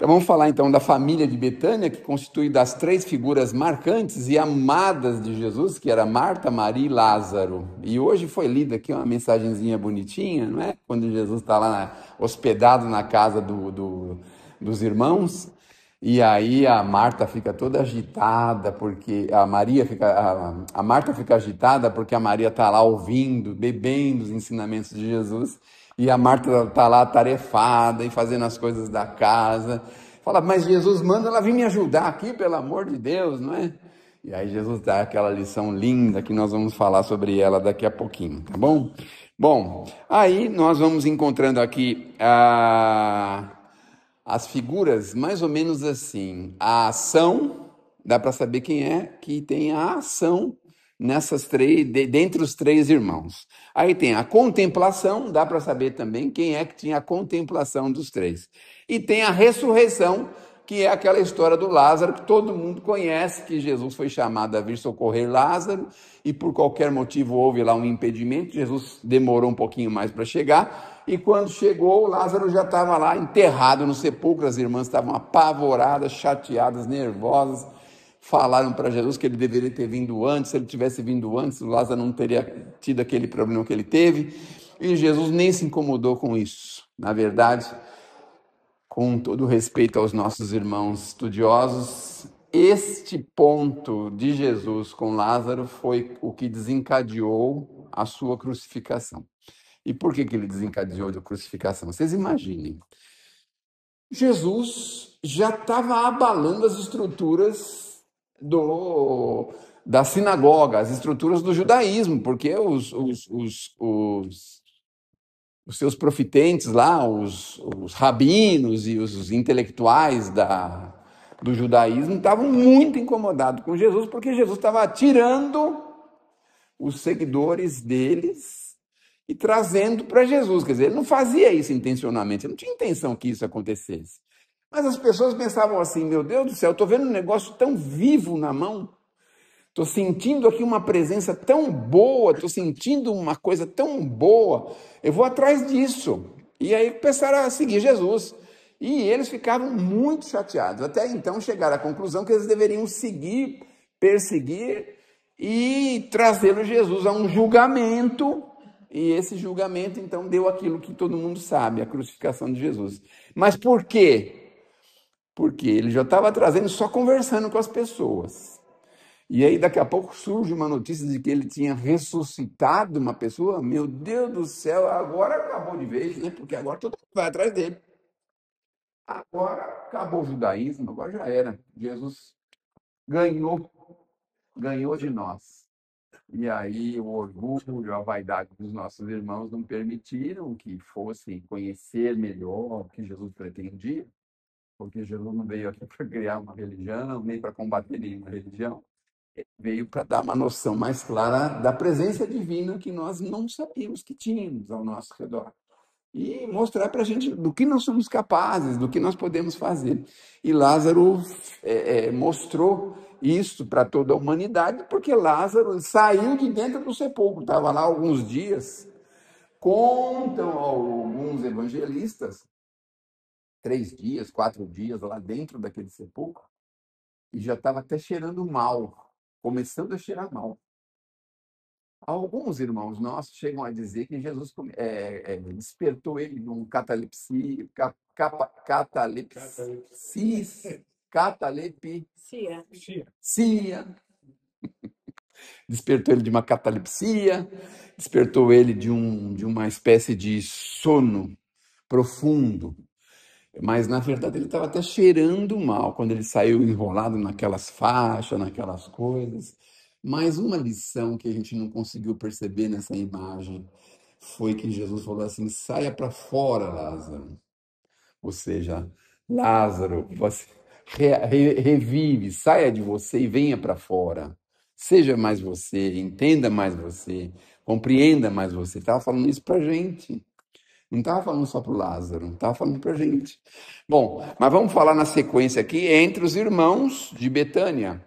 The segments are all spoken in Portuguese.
Vamos falar então da família de Betânia, que constitui das três figuras marcantes e amadas de Jesus, que era Marta, Maria e Lázaro. E hoje foi lida aqui uma mensagenzinha bonitinha, não é? Quando Jesus está lá hospedado na casa dos irmãos, e aí a Marta fica toda agitada, porque a Marta fica agitada porque a Maria está lá ouvindo, bebendo os ensinamentos de Jesus, e a Marta está lá atarefada e fazendo as coisas da casa. Fala, mas Jesus manda ela vir me ajudar aqui, pelo amor de Deus, não é? E aí Jesus dá aquela lição linda que nós vamos falar sobre ela daqui a pouquinho, tá bom? Bom, aí nós vamos encontrando aqui as figuras mais ou menos assim. A ação, dá para saber quem é que tem a ação nessas três, dentre os três irmãos. Aí tem a contemplação, dá para saber também quem é que tinha a contemplação dos três. E tem a ressurreição, que é aquela história do Lázaro, que todo mundo conhece, que Jesus foi chamado a vir socorrer Lázaro, e por qualquer motivo houve lá um impedimento, Jesus demorou um pouquinho mais para chegar, e quando chegou, Lázaro já estava lá enterrado no sepulcro, as irmãs estavam apavoradas, chateadas, nervosas, falaram para Jesus que ele deveria ter vindo antes, se ele tivesse vindo antes, o Lázaro não teria tido aquele problema que ele teve, e Jesus nem se incomodou com isso. Na verdade, com todo respeito aos nossos irmãos estudiosos, este ponto de Jesus com Lázaro foi o que desencadeou a sua crucificação. E por que ele desencadeou a crucificação? Vocês imaginem, Jesus já estava abalando as estruturas da sinagoga, as estruturas do judaísmo, porque os seus profitentes lá, os rabinos e os intelectuais do judaísmo estavam muito incomodados com Jesus, porque Jesus estava tirando os seguidores deles e trazendo para Jesus. Quer dizer, ele não fazia isso intencionalmente, ele não tinha intenção que isso acontecesse. Mas as pessoas pensavam assim, meu Deus do céu, estou vendo um negócio tão vivo na mão, estou sentindo aqui uma presença tão boa, estou sentindo uma coisa tão boa, eu vou atrás disso. E aí começaram a seguir Jesus. E eles ficavam muito chateados. Até então chegaram à conclusão que eles deveriam seguir, perseguir e trazer Jesus a um julgamento. E esse julgamento, então, deu aquilo que todo mundo sabe, a crucificação de Jesus. Mas por quê? Porque ele já estava trazendo, só conversando com as pessoas. E aí, daqui a pouco, surge uma notícia de que ele tinha ressuscitado uma pessoa. Meu Deus do céu, agora acabou de vez, né? Porque agora todo mundo vai atrás dele. Agora acabou o judaísmo, agora já era. Jesus ganhou, ganhou de nós. E aí o orgulho, a vaidade dos nossos irmãos não permitiram que fossem conhecer melhor o que Jesus pretendia, porque Jesus não veio aqui para criar uma religião, nem para combater nenhuma religião. Veio para dar uma noção mais clara da presença divina que nós não sabíamos que tínhamos ao nosso redor. E mostrar para a gente do que nós somos capazes, do que nós podemos fazer. E Lázaro mostrou isso para toda a humanidade, porque Lázaro saiu de dentro do sepulcro, estava lá alguns dias. Contam alguns evangelistas, 3 dias, 4 dias lá dentro daquele sepulcro, e já estava até cheirando mal, começando a cheirar mal. Alguns irmãos nossos chegam a dizer que Jesus despertou ele de um catalepsia, catalepsia, despertou ele de uma catalepsia, despertou ele de uma espécie de sono profundo. Mas, na verdade, ele estava até cheirando mal quando ele saiu enrolado naquelas faixas, naquelas coisas. Mas uma lição que a gente não conseguiu perceber nessa imagem foi que Jesus falou assim: saia para fora, Lázaro. Ou seja, Lázaro, você revive, saia de você e venha para fora. Seja mais você, entenda mais você, compreenda mais você. Estava falando isso para a gente. Não estava falando só para o Lázaro, estava falando para a gente. Bom, mas vamos falar na sequência aqui entre os irmãos de Betânia.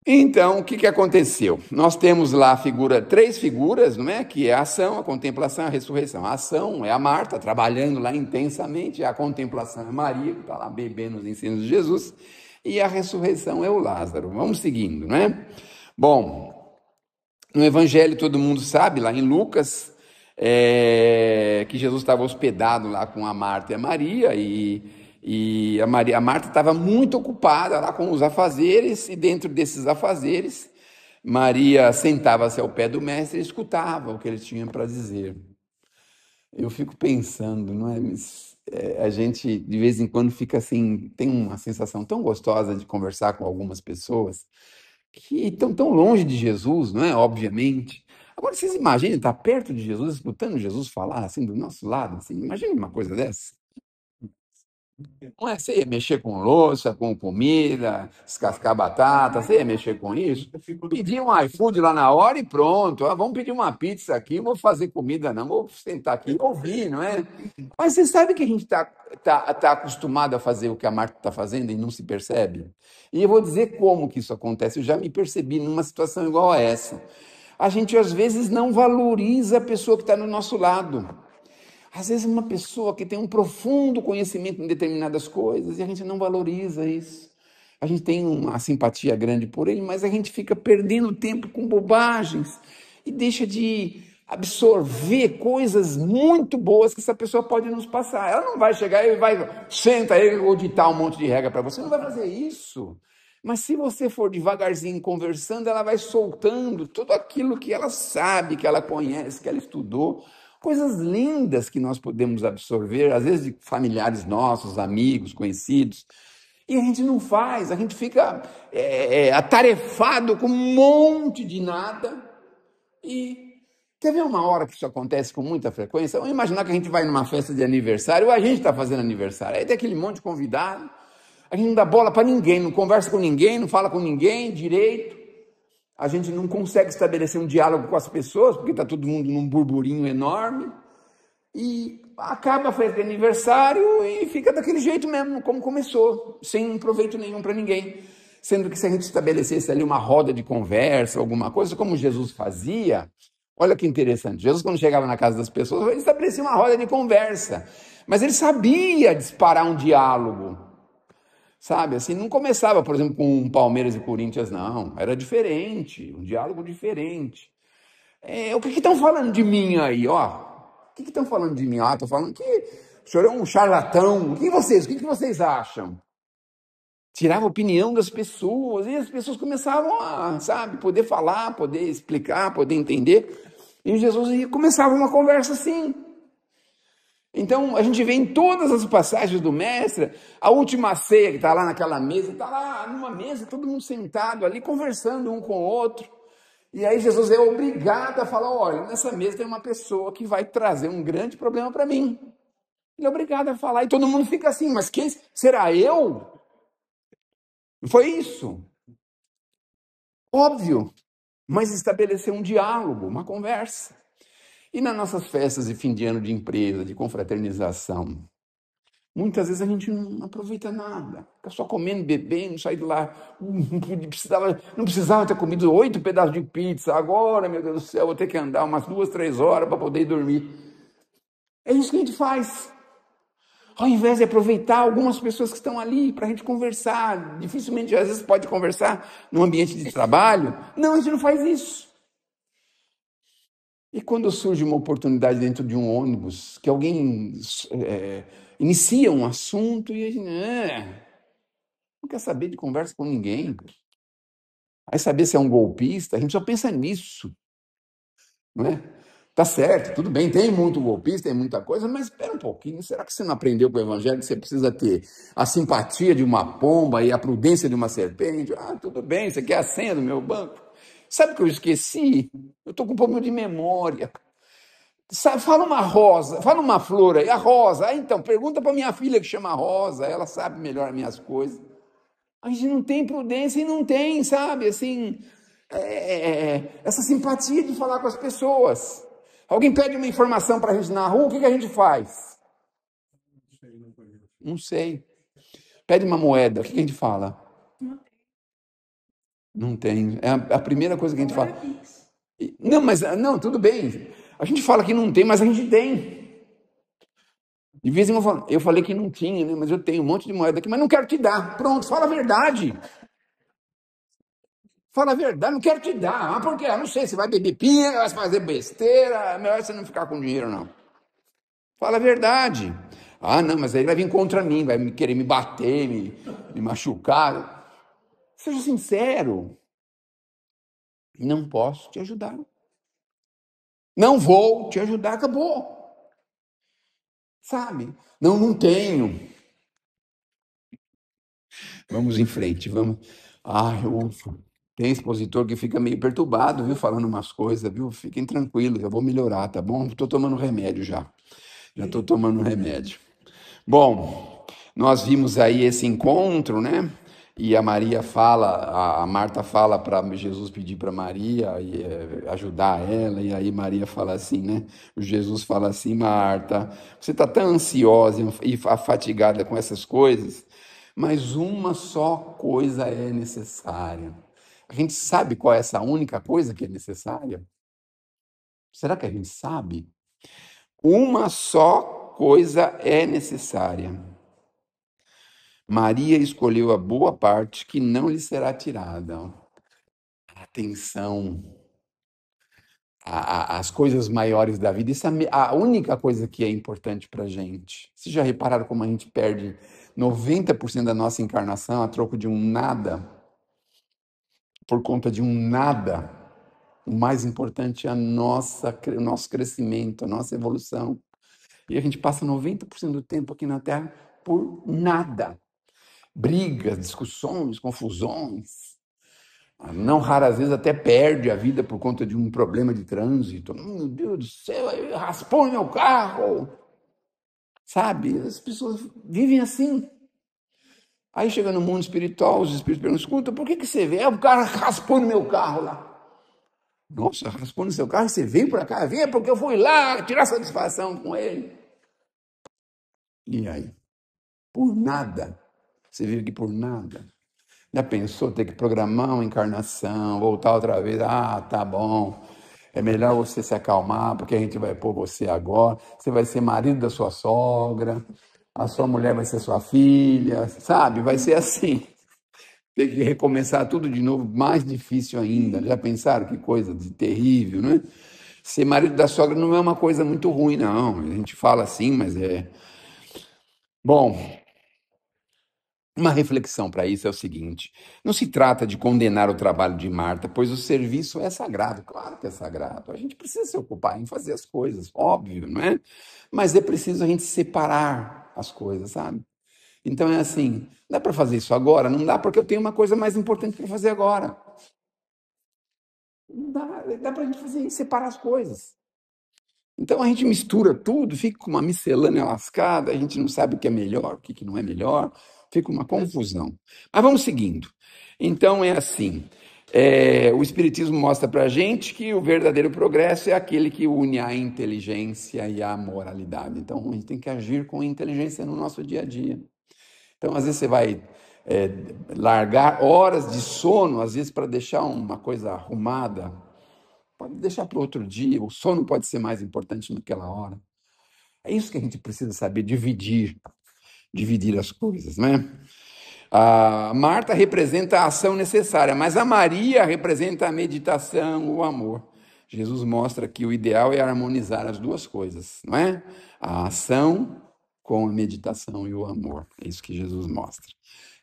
Então, o que que aconteceu? Nós temos lá três figuras, não é? Que é a ação, a contemplação, a ressurreição. A ação é a Marta trabalhando lá intensamente, a contemplação é Maria, que está lá bebendo os ensinos de Jesus, e a ressurreição é o Lázaro. Vamos seguindo, não é? Bom, no Evangelho todo mundo sabe, lá em Lucas, que Jesus estava hospedado lá com a Marta e a Maria, a Marta estava muito ocupada lá com os afazeres, e dentro desses afazeres, Maria sentava-se ao pé do mestre e escutava o que ele tinha para dizer. Eu fico pensando, não é? A gente de vez em quando fica assim, tem uma sensação tão gostosa de conversar com algumas pessoas que estão tão longe de Jesus, não é? Obviamente. Agora, vocês imaginem estar perto de Jesus, escutando Jesus falar assim do nosso lado, assim, imagine uma coisa dessa. Não é? Você ia mexer com louça, com comida, descascar batata, você ia mexer com isso? Pedir um iFood lá na hora e pronto. Ah, vamos pedir uma pizza aqui, não vou fazer comida não, vou sentar aqui e ouvir, não é? Mas você sabe que a gente tá acostumado a fazer o que a Marta está fazendo e não se percebe? E eu vou dizer como que isso acontece. Eu já me percebi numa situação igual a essa. A gente às vezes não valoriza a pessoa que está no nosso lado. Às vezes uma pessoa que tem um profundo conhecimento em determinadas coisas e a gente não valoriza isso. A gente tem uma simpatia grande por ele, mas a gente fica perdendo tempo com bobagens e deixa de absorver coisas muito boas que essa pessoa pode nos passar. Ela não vai chegar e vai, senta aí, ou ditar um monte de regra para você, não vai fazer isso. Mas se você for devagarzinho conversando, ela vai soltando tudo aquilo que ela sabe, que ela conhece, que ela estudou. Coisas lindas que nós podemos absorver, às vezes de familiares nossos, amigos, conhecidos. E a gente não faz, a gente fica atarefado com um monte de nada. E quer ver uma hora que isso acontece com muita frequência? Vamos imaginar que a gente vai numa festa de aniversário, ou a gente está fazendo aniversário, aí tem aquele monte de convidado, a gente não dá bola para ninguém, não conversa com ninguém, não fala com ninguém direito, a gente não consegue estabelecer um diálogo com as pessoas, porque está todo mundo num burburinho enorme, e acaba a festa de aniversário e fica daquele jeito mesmo, como começou, sem proveito nenhum para ninguém. Sendo que se a gente estabelecesse ali uma roda de conversa, alguma coisa, como Jesus fazia, olha que interessante, Jesus quando chegava na casa das pessoas, ele estabelecia uma roda de conversa, mas ele sabia disparar um diálogo, sabe? Assim, não começava, por exemplo, com Palmeiras e Corinthians, não, era diferente, um diálogo diferente. O que estão falando de mim aí, ó? O que estão falando de mim? Ah, estão falando que o senhor é um charlatão. O que vocês acham? Tirava a opinião das pessoas e as pessoas começavam a, sabe, poder falar, poder explicar, poder entender. E Jesus começava uma conversa assim. Então, a gente vê em todas as passagens do mestre, a última ceia que está lá naquela mesa, está lá numa mesa, todo mundo sentado ali, conversando um com o outro. E aí Jesus é obrigado a falar, olha, nessa mesa tem uma pessoa que vai trazer um grande problema para mim. Ele é obrigado a falar, e todo mundo fica assim, mas quem será eu? Foi isso. Óbvio, mas estabeleceu um diálogo, uma conversa. E nas nossas festas de fim de ano de empresa, de confraternização, muitas vezes a gente não aproveita nada, fica só comendo, bebendo, sai de lá, não precisava ter comido 8 pedaços de pizza, agora, meu Deus do céu, vou ter que andar umas 2, 3 horas para poder dormir. É isso que a gente faz. Ao invés de aproveitar algumas pessoas que estão ali para a gente conversar, dificilmente às vezes pode conversar no ambiente de trabalho, não, a gente não faz isso. E quando surge uma oportunidade dentro de um ônibus, que alguém inicia um assunto e a gente não quer saber de conversa com ninguém. Vai saber se é um golpista, a gente só pensa nisso, não é? Tá certo, tudo bem, tem muito golpista, tem muita coisa, mas espera um pouquinho, será que você não aprendeu com o evangelho que você precisa ter a simpatia de uma pomba e a prudência de uma serpente? Ah, tudo bem, você quer a senha do meu banco? Sabe o que eu esqueci? Eu estou com um problema de memória. Fala uma rosa, fala uma flor aí, a rosa. Ah, então, pergunta para minha filha que chama Rosa, ela sabe melhor minhas coisas. A gente não tem prudência e não tem, sabe, assim, essa simpatia de falar com as pessoas. Alguém pede uma informação para a gente na rua, o que a gente faz? Não sei. Pede uma moeda, o que a gente fala? Não tem. É a primeira coisa que a gente fala. Não, mas não, tudo bem. A gente fala que não tem, mas a gente tem. De vez em quando eu falei que não tinha, né? Mas eu tenho um monte de moeda aqui, mas não quero te dar. Pronto, fala a verdade. Fala a verdade, não quero te dar. Ah, por quê? Ah, não sei, você vai beber pinga, vai fazer besteira. É melhor você não ficar com dinheiro, não. Fala a verdade. Ah, não, mas aí ele vai vir contra mim, vai querer me bater, me machucar. Seja sincero. Não posso te ajudar. Não vou te ajudar, acabou. Sabe? Não, não tenho. Vamos em frente, vamos. Ah, tem expositor que fica meio perturbado, viu? Falando umas coisas, viu? Fiquem tranquilos, eu vou melhorar, tá bom? Estou tomando remédio já. Já estou tomando remédio. Bom, nós vimos aí esse encontro, né? E a Maria fala, a Marta fala para Jesus pedir para Maria ajudar ela, e aí Maria fala assim, né? Jesus fala assim, Marta, você está tão ansiosa e fatigada com essas coisas, mas uma só coisa é necessária. A gente sabe qual é essa única coisa que é necessária? Será que a gente sabe? Uma só coisa é necessária. Maria escolheu a boa parte que não lhe será tirada. Atenção às coisas maiores da vida. Isso é a única coisa que é importante para a gente. Vocês já repararam como a gente perde 90% da nossa encarnação a troco de um nada? Por conta de um nada. O mais importante é o nosso crescimento, a nossa evolução. E a gente passa 90% do tempo aqui na Terra por nada. Brigas, discussões, confusões. Não raras vezes até perde a vida por conta de um problema de trânsito. Meu Deus do céu, ele raspou meu carro. Sabe? As pessoas vivem assim. Aí chega no mundo espiritual, os espíritos perguntam, escuta, por que você vê? O cara raspou no meu carro lá. Nossa, raspou no seu carro, você veio para cá? Vem porque eu fui lá tirar satisfação com ele. E aí? Por nada. Você vive aqui por nada. Já pensou ter que programar uma encarnação, voltar outra vez? Ah, tá bom. É melhor você se acalmar, porque a gente vai pôr você agora. Você vai ser marido da sua sogra, a sua mulher vai ser sua filha, sabe? Vai ser assim. Ter que recomeçar tudo de novo, mais difícil ainda. Já pensaram que coisa de terrível, né? Ser marido da sogra não é uma coisa muito ruim, não. A gente fala assim, mas é. Bom, uma reflexão para isso é o seguinte: não se trata de condenar o trabalho de Marta, pois o serviço é sagrado. Claro que é sagrado. A gente precisa se ocupar em fazer as coisas, óbvio, não é? Mas é preciso a gente separar as coisas, sabe? Então é assim: dá para fazer isso agora? Não dá, porque eu tenho uma coisa mais importante para fazer agora. Não dá para a gente fazer isso, separar as coisas. Então a gente mistura tudo, fica com uma miscelânea lascada, a gente não sabe o que é melhor, o que não é melhor, fica uma confusão. Mas vamos seguindo. Então é assim: o Espiritismo mostra para a gente que o verdadeiro progresso é aquele que une a inteligência e a moralidade. Então a gente tem que agir com inteligência no nosso dia a dia. Então às vezes você vai largar horas de sono, às vezes para deixar uma coisa arrumada. Pode deixar para outro dia, o sono pode ser mais importante naquela hora. É isso que a gente precisa saber, dividir as coisas, né? A Marta representa a ação necessária, mas a Maria representa a meditação, o amor. Jesus mostra que o ideal é harmonizar as duas coisas, não é? A ação com a meditação e o amor. É isso que Jesus mostra.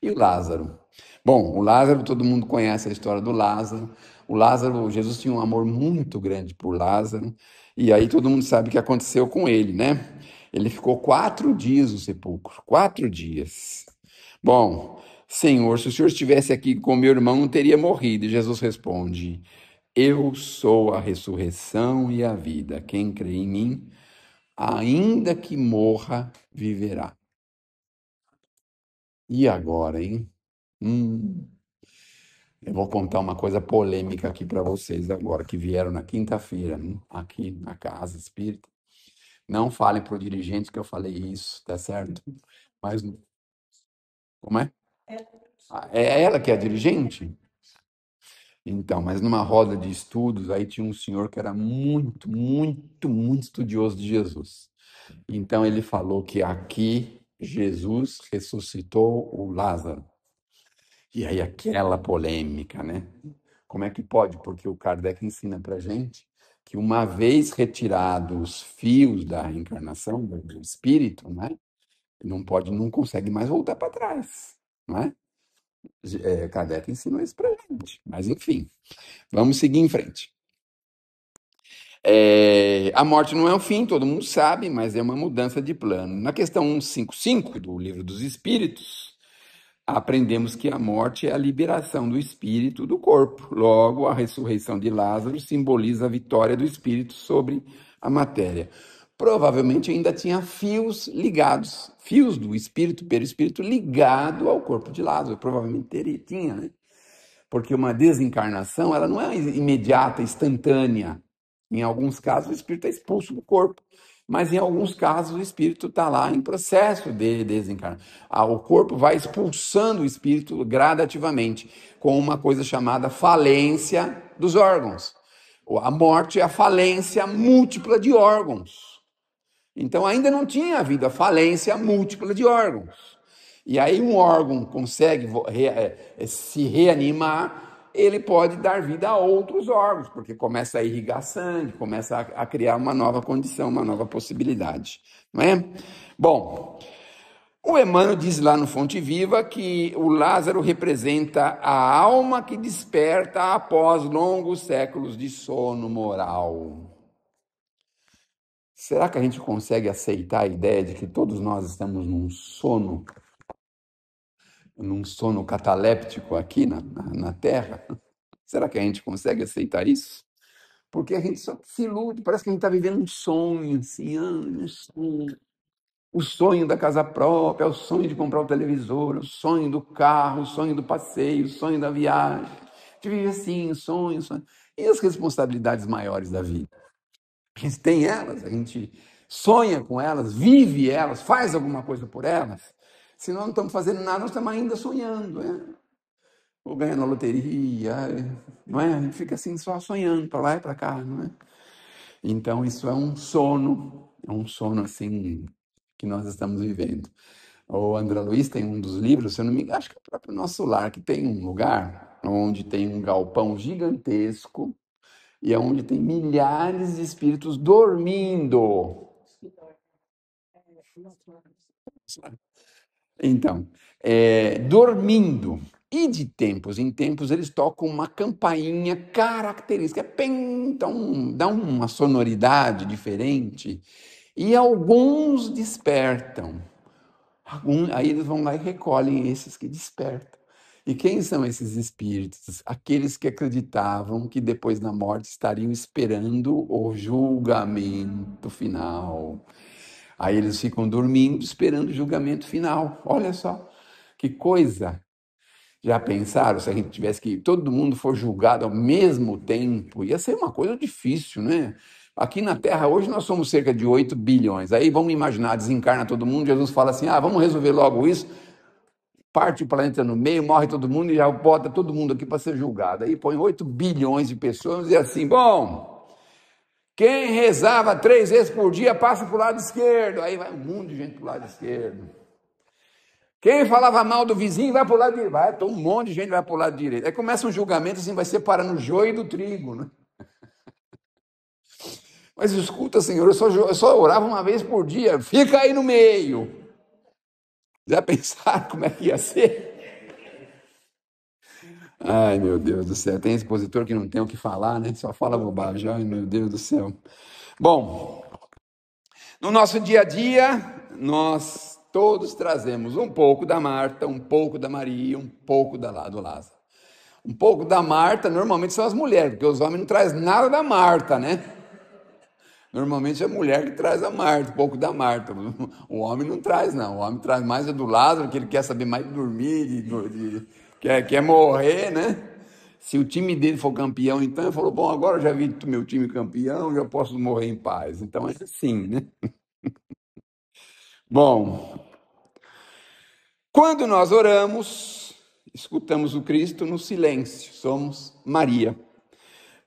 E o Lázaro? Bom, o Lázaro, todo mundo conhece a história do Lázaro. O Lázaro, Jesus tinha um amor muito grande por Lázaro, e aí todo mundo sabe o que aconteceu com ele, né? Ele ficou 4 dias no sepulcro, 4 dias. Bom, Senhor, se o Senhor estivesse aqui com meu irmão, não teria morrido. E Jesus responde: Eu sou a ressurreição e a vida. Quem crê em mim, ainda que morra, viverá. E agora, hein? Hum, eu vou contar uma coisa polêmica aqui para vocês agora, que vieram na quinta-feira, aqui na Casa Espírita. Não falem para o dirigente que eu falei isso, tá certo? Mas, como é? É ela que é a dirigente? Então, mas numa roda de estudos, aí tinha um senhor que era muito, muito, muito estudioso de Jesus. Então ele falou que aqui Jesus ressuscitou o Lázaro. E aí aquela polêmica, né? Como é que pode? Porque o Kardec ensina para gente que uma vez retirados os fios da reencarnação do espírito, né? Não pode, não consegue mais voltar para trás, não é? Kardec ensinou isso para gente. Mas enfim, vamos seguir em frente. A morte não é o fim, todo mundo sabe, mas é uma mudança de plano. Na questão 155 do Livro dos Espíritos, aprendemos que a morte é a liberação do espírito do corpo. Logo, a ressurreição de Lázaro simboliza a vitória do espírito sobre a matéria. Provavelmente ainda tinha fios ligados, fios do espírito, perispírito ligado ao corpo de Lázaro. Provavelmente tinha, né? Porque uma desencarnação, ela não é imediata, instantânea. Em alguns casos, o espírito é expulso do corpo, mas em alguns casos, o espírito está lá em processo de desencarnação. O corpo vai expulsando o espírito gradativamente, com uma coisa chamada falência dos órgãos. A morte é a falência múltipla de órgãos. Então, ainda não tinha havido a falência múltipla de órgãos. E aí um órgão consegue se reanimar, ele pode dar vida a outros órgãos, porque começa a irrigar sangue, começa a criar uma nova condição, uma nova possibilidade, não é? Bom, o Emmanuel diz lá no Fonte Viva que o Lázaro representa a alma que desperta após longos séculos de sono moral. Será que a gente consegue aceitar a ideia de que todos nós estamos num sono cataléptico aqui na Terra? Será que a gente consegue aceitar isso? Porque a gente só se ilude, parece que a gente está vivendo um sonho, assim, um sonho. O sonho da casa própria, o sonho de comprar o televisor, o sonho do carro, o sonho do passeio, o sonho da viagem. A gente vive assim, sonho, sonho. E as responsabilidades maiores da vida? A gente tem elas, a gente sonha com elas, vive elas, faz alguma coisa por elas. Se nós não estamos fazendo nada, nós estamos ainda sonhando, né? Ou ganhando na loteria, não é? A gente fica assim só sonhando para lá e para cá, não é? Então isso é um sono assim que nós estamos vivendo. O André Luiz tem um dos livros, se eu não me engano, acho que é o próprio Nosso Lar, que tem um lugar onde tem um galpão gigantesco e é onde tem milhares de espíritos dormindo. Então, dormindo. E de tempos em tempos eles tocam uma campainha característica. Então, dá uma sonoridade diferente. E alguns despertam. Aí eles vão lá e recolhem esses que despertam. E quem são esses espíritos? Aqueles que acreditavam que depois da morte estariam esperando o julgamento final. Aí eles ficam dormindo, esperando o julgamento final. Olha só, que coisa! Já pensaram se a gente tivesse que todo mundo for julgado ao mesmo tempo? Ia ser uma coisa difícil, né? Aqui na Terra, hoje nós somos cerca de 8 bilhões. Aí vamos imaginar, desencarna todo mundo, Jesus fala assim: vamos resolver logo isso. Parte o planeta no meio, morre todo mundo e já bota todo mundo aqui para ser julgado. Aí põe 8 bilhões de pessoas e assim, bom, quem rezava 3 vezes por dia passa para o lado esquerdo. Aí vai um monte de gente para o lado esquerdo. Quem falava mal do vizinho vai para o lado direito. Vai, um monte de gente vai para o lado direito. Aí começa um julgamento assim, vai separando o joio do trigo, né? Mas escuta, Senhor, eu só orava uma vez por dia. Fica aí no meio. Já pensaram como é que ia ser? Ai, meu Deus do céu. Tem expositor que não tem o que falar, né? Só fala bobagem. Ai, meu Deus do céu. Bom, no nosso dia a dia, nós todos trazemos um pouco da Marta, um pouco da Maria, um pouco do Lázaro. Um pouco da Marta, normalmente são as mulheres, porque os homens não trazem nada da Marta, né? Normalmente é a mulher que traz a Marta, um pouco da Marta. O homem não traz, não. O homem traz mais do Lázaro, que ele quer saber mais de dormir, quer morrer, né? Se o time dele for campeão, então ele falou: bom, agora eu já vi meu time campeão, já posso morrer em paz. Então é assim, né? Bom, quando nós oramos, escutamos o Cristo no silêncio, somos Maria.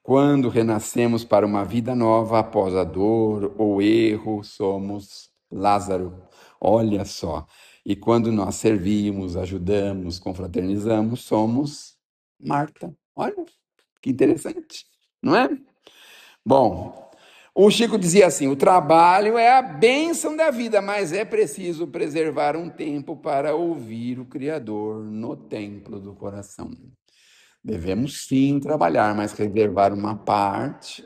Quando renascemos para uma vida nova após a dor ou erro, somos Lázaro. Olha só. E quando nós servimos, ajudamos, confraternizamos, somos Marta. Olha, que interessante, não é? Bom, o Chico dizia assim: o trabalho é a bênção da vida, mas é preciso preservar um tempo para ouvir o Criador no templo do coração. Devemos sim trabalhar, mas reservar uma parte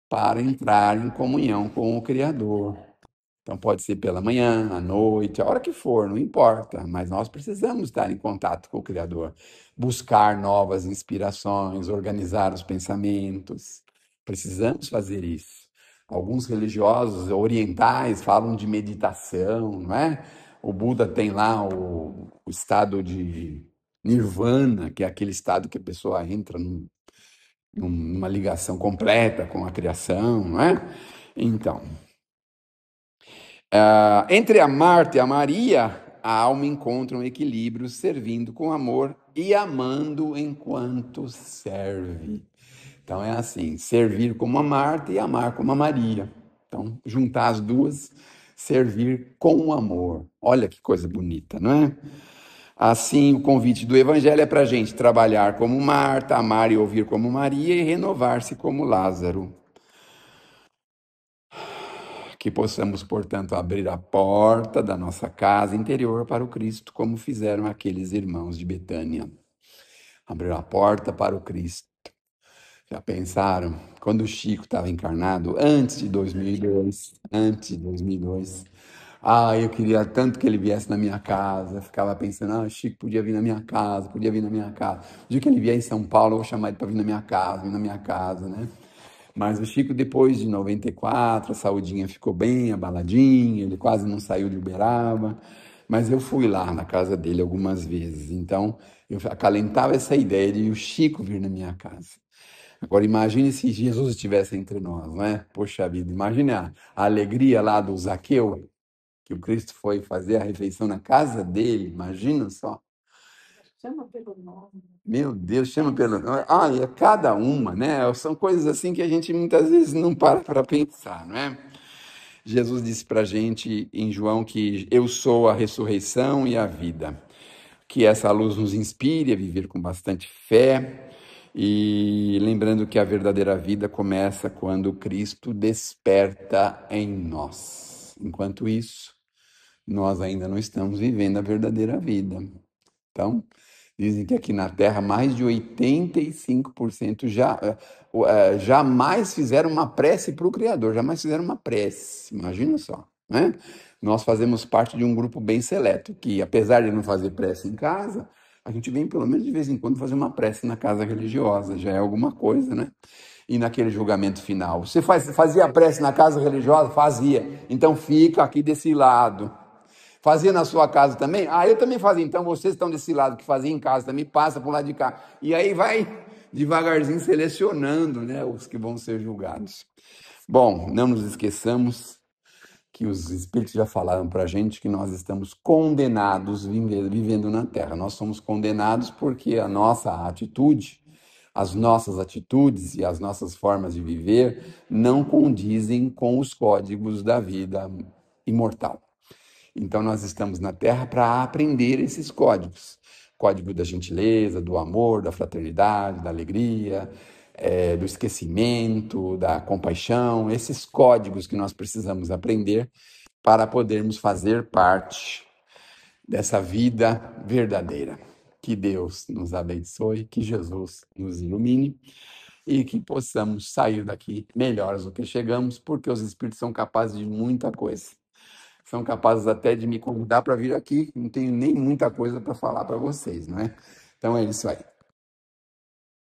para entrar em comunhão com o Criador. Então pode ser pela manhã, à noite, a hora que for, não importa, mas nós precisamos estar em contato com o Criador, buscar novas inspirações, organizar os pensamentos. Precisamos fazer isso. Alguns religiosos orientais falam de meditação, não é? O Buda tem lá o estado de nirvana, que é aquele estado que a pessoa entra numa ligação completa com a criação, não é? Então, entre a Marta e a Maria, a alma encontra um equilíbrio servindo com amor e amando enquanto serve. Então é assim, servir como a Marta e amar como a Maria. Então, juntar as duas, servir com amor. Olha que coisa bonita, não é? Assim, o convite do Evangelho é para a gente trabalhar como Marta, amar e ouvir como Maria e renovar-se como Lázaro. Que possamos, portanto, abrir a porta da nossa casa interior para o Cristo, como fizeram aqueles irmãos de Betânia. Abrir a porta para o Cristo. Já pensaram? Quando o Chico estava encarnado, antes de 2002, eu queria tanto que ele viesse na minha casa. Eu ficava pensando, o Chico podia vir na minha casa, podia vir na minha casa. O dia que ele vier em São Paulo, eu vou chamar ele para vir na minha casa, né? Mas o Chico, depois de 94, a saudinha ficou bem abaladinha, ele quase não saiu de Uberaba, mas eu fui lá na casa dele algumas vezes, então eu acalentava essa ideia de o Chico vir na minha casa. Agora imagine se Jesus estivesse entre nós, não é? Poxa vida, imagine a alegria lá do Zaqueu, que o Cristo foi fazer a refeição na casa dele, imagina só. Chama pelo nome. Meu Deus, chama pelo nome. E é cada uma, né? São coisas assim que a gente muitas vezes não para pensar, não é? Jesus disse para a gente em João que eu sou a ressurreição e a vida. Que essa luz nos inspire a viver com bastante fé e lembrando que a verdadeira vida começa quando Cristo desperta em nós. Enquanto isso, nós ainda não estamos vivendo a verdadeira vida. Então, dizem que aqui na Terra mais de 85% jamais fizeram uma prece para o Criador, jamais fizeram uma prece. Imagina só, né? Nós fazemos parte de um grupo bem seleto, que apesar de não fazer prece em casa, a gente vem pelo menos de vez em quando fazer uma prece na casa religiosa, já é alguma coisa, né? E naquele julgamento final. Você fazia prece na casa religiosa? Fazia. Então fica aqui desse lado. Fazia na sua casa também? Eu também fazia. Então vocês estão desse lado que fazia em casa também, passa para o lado de cá. E aí vai devagarzinho selecionando, né, os que vão ser julgados. Bom, não nos esqueçamos que os Espíritos já falaram para a gente que nós estamos condenados vivendo na Terra. Nós somos condenados porque a nossa atitude, as nossas atitudes e as nossas formas de viver não condizem com os códigos da vida imortal. Então, nós estamos na Terra para aprender esses códigos. Código da gentileza, do amor, da fraternidade, da alegria, do esquecimento, da compaixão. Esses códigos que nós precisamos aprender para podermos fazer parte dessa vida verdadeira. Que Deus nos abençoe, que Jesus nos ilumine e que possamos sair daqui melhores do que chegamos, porque os Espíritos são capazes de muita coisa. São capazes até de me convidar para vir aqui, não tenho nem muita coisa para falar para vocês, não é? Então é isso aí.